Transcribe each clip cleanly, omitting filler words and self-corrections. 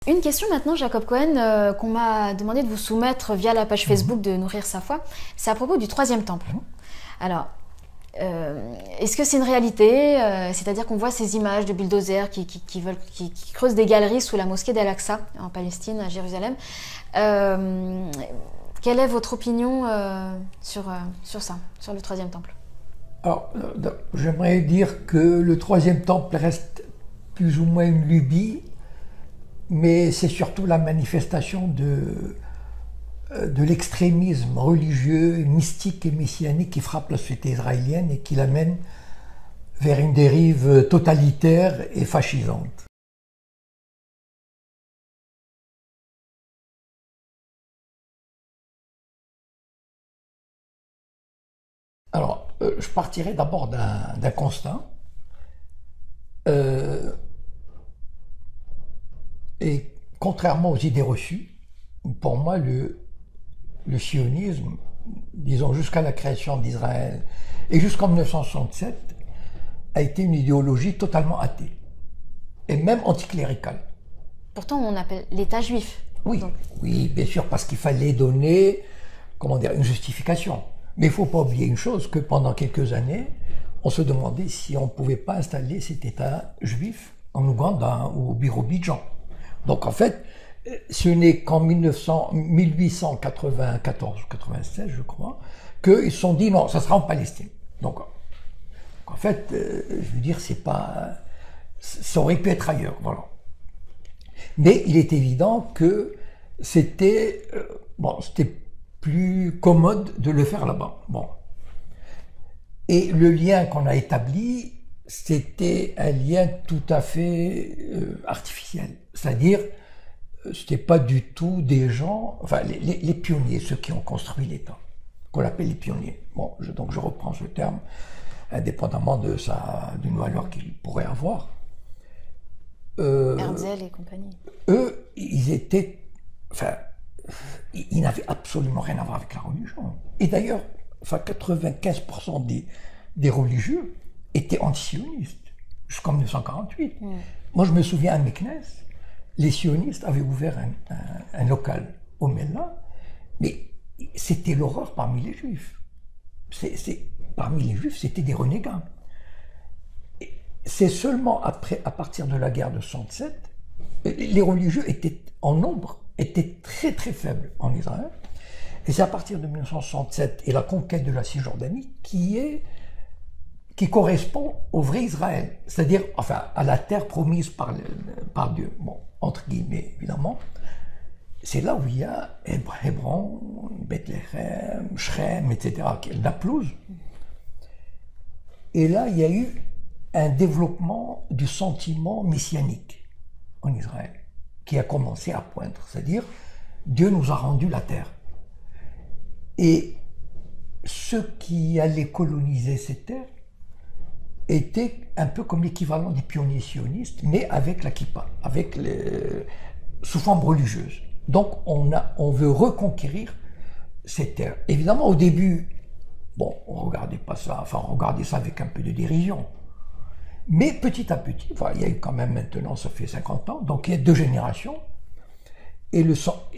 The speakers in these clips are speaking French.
Une question maintenant, Jacob Cohen, qu'on m'a demandé de vous soumettre via la page Facebook de Nourrir sa foi, c'est à propos du troisième temple. Alors, est-ce que c'est une réalité? C'est-à-dire qu'on voit ces images de bulldozers qui creusent des galeries sous la mosquée d'Al-Aqsa, en Palestine, à Jérusalem. Quelle est votre opinion sur ça, sur le troisième temple? Alors, j'aimerais dire que le troisième temple reste plus ou moins une lubie, mais c'est surtout la manifestation de l'extrémisme religieux, mystique et messianique qui frappe la société israélienne et qui l'amène vers une dérive totalitaire et fascisante. Alors, je partirai d'abord d'un constat. Et contrairement aux idées reçues, pour moi, le sionisme, disons jusqu'à la création d'Israël et jusqu'en 1967, a été une idéologie totalement athée et même anticléricale. Pourtant, on appelle l'État juif. Oui, Donc. Oui, bien sûr, parce qu'il fallait donner, comment dire, une justification. Mais il ne faut pas oublier une chose, que pendant quelques années, on se demandait si on ne pouvait pas installer cet État juif en Ouganda ou au Birobidjan. Donc en fait, ce n'est qu'en 1894-96, je crois, qu'ils se sont dit non, ça sera en Palestine. Donc en fait, je veux dire, c'est pas, ça aurait pu être ailleurs, voilà. Mais il est évident que c'était c'était plus commode de le faire là-bas. Bon. Et le lien qu'on a établi, c'était un lien tout à fait artificiel. C'est-à-dire, c'était pas du tout des gens, enfin les pionniers, ceux qui ont construit l'État, qu'on appelle les pionniers. Bon, donc je reprends ce terme, indépendamment d'une valeur qu'il pourrait avoir. Herzl et compagnie. Eux, ils étaient, enfin, ils n'avaient absolument rien à voir avec la religion. Et d'ailleurs, 95% des religieux étaient anti-sionistes jusqu'en 1948. Moi, je me souviens à Meknès, les sionistes avaient ouvert un local au Mella, mais c'était l'horreur parmi les juifs. Parmi les juifs, c'était des renégats. C'est seulement après, à partir de la guerre de 67, les religieux étaient en nombre, étaient très très faibles en Israël. Et c'est à partir de 1967 et la conquête de la Cisjordanie qui correspond au vrai Israël, c'est-à-dire enfin à la terre promise par Dieu, bon, entre guillemets évidemment. C'est là où il y a Hébron, Bethléem, Shrem, etc., Naplouse. Et là, il y a eu un développement du sentiment messianique en Israël, qui a commencé à poindre, c'est-à-dire Dieu nous a rendu la terre. Et ceux qui allaient coloniser cette terre étaient un peu comme l'équivalent des pionniers sionistes, mais avec la kippa, sous forme religieuse. Donc on veut reconquérir cette terre. Évidemment, au début, bon, on regardait pas ça, enfin on regardait ça avec un peu de dérision. Mais petit à petit, voilà, il y a eu quand même maintenant, ça fait 50 ans, donc il y a 2 générations. Et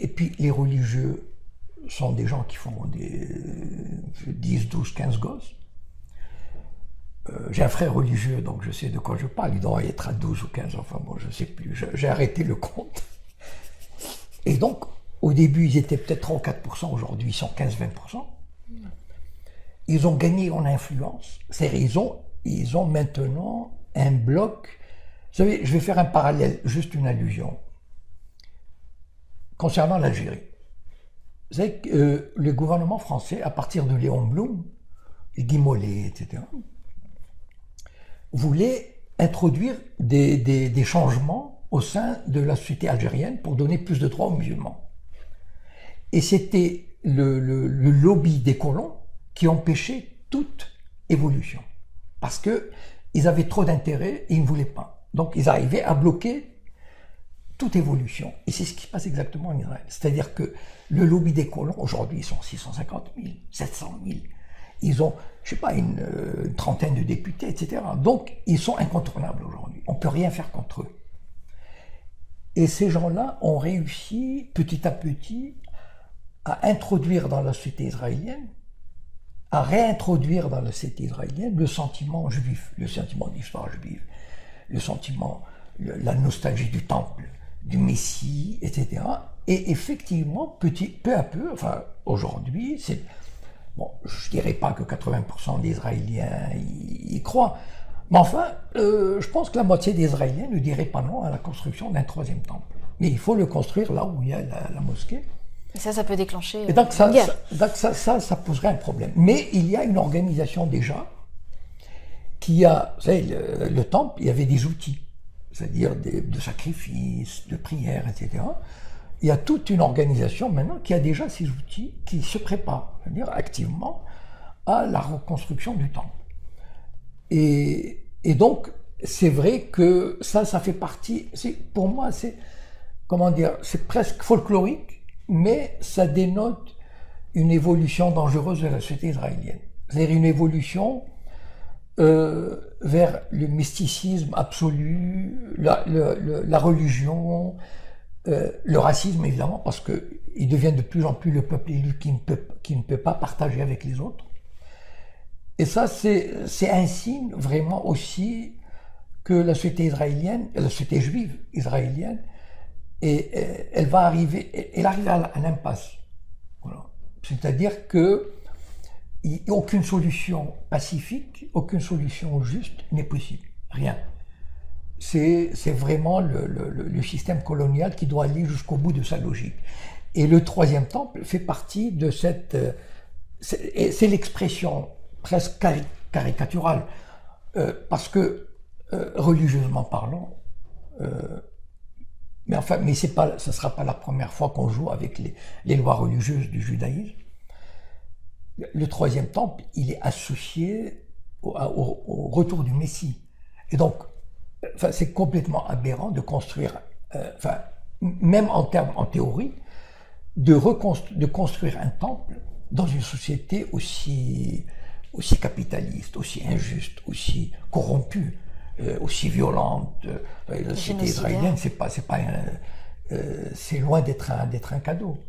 puis les religieux sont des gens qui font des 10, 12, 15 gosses. J'ai un frère religieux, donc je sais de quoi je parle. Il doit être à 12 ou 15, enfin bon, je sais plus, j'ai arrêté le compte. Et donc, au début, ils étaient peut-être 3 ou 4%, aujourd'hui ils sont 15-20%. Ils ont gagné en influence, c'est-à-dire ils ont maintenant un bloc. Vous savez, je vais faire un parallèle, juste une allusion. Concernant l'Algérie. Vous savez que le gouvernement français, à partir de Léon Blum, Guy Mollet, etc., voulait introduire des changements au sein de la société algérienne pour donner plus de droits aux musulmans. Et c'était le lobby des colons qui empêchait toute évolution. Parce qu'ils avaient trop d'intérêt et ils ne voulaient pas. Donc ils arrivaient à bloquer toute évolution. Et c'est ce qui se passe exactement en Israël. C'est-à-dire que le lobby des colons, aujourd'hui, ils sont 650 000, 700 000. Ils ont, je sais pas, une trentaine de députés, etc. Donc, ils sont incontournables aujourd'hui. On ne peut rien faire contre eux. Et ces gens-là ont réussi petit à petit à introduire dans la société israélienne, à réintroduire dans la société israélienne le sentiment juif, le sentiment d'histoire juive, le sentiment, la nostalgie du temple, du Messie, etc. Et effectivement, peu à peu, enfin aujourd'hui, c'est bon, je dirais pas que 80% des Israéliens y croient, mais enfin, je pense que la moitié des Israéliens ne diraient pas non à la construction d'un troisième temple. Mais il faut le construire là où il y a la mosquée. Et ça peut déclencher Et donc une guerre. ça poserait un problème. Mais il y a une organisation déjà qui a, vous savez, le temple, il y avait des outils, c'est-à-dire de sacrifices, de prières, etc. Il y a toute une organisation maintenant qui a déjà ces outils, qui se prépare, c'est-à-dire activement, à la reconstruction du temple. Et donc, c'est vrai que ça fait partie, pour moi, comment dire, c'est presque folklorique, mais ça dénote une évolution dangereuse de la société israélienne. C'est-à-dire une évolution vers le mysticisme absolu, la religion, le racisme évidemment, parce qu'il devient de plus en plus le peuple élu qui ne peut pas partager avec les autres. Et ça, c'est un signe vraiment aussi que la société israélienne, la société juive israélienne, et elle arrive à l'impasse. Voilà. C'est-à-dire que aucune solution pacifique, aucune solution juste n'est possible. Rien. C'est vraiment le système colonial qui doit aller jusqu'au bout de sa logique. Et le troisième temple fait partie de cette... C'est l'expression presque caricaturale, parce que, religieusement parlant, mais ça ne sera pas la première fois qu'on joue avec les lois religieuses du judaïsme. Le troisième temple, il est associé au retour du Messie. Et donc, c'est complètement aberrant de construire, même en théorie, de construire un temple dans une société aussi capitaliste, aussi injuste, aussi corrompue, aussi violente. La société israélienne, c'est loin d'être un cadeau.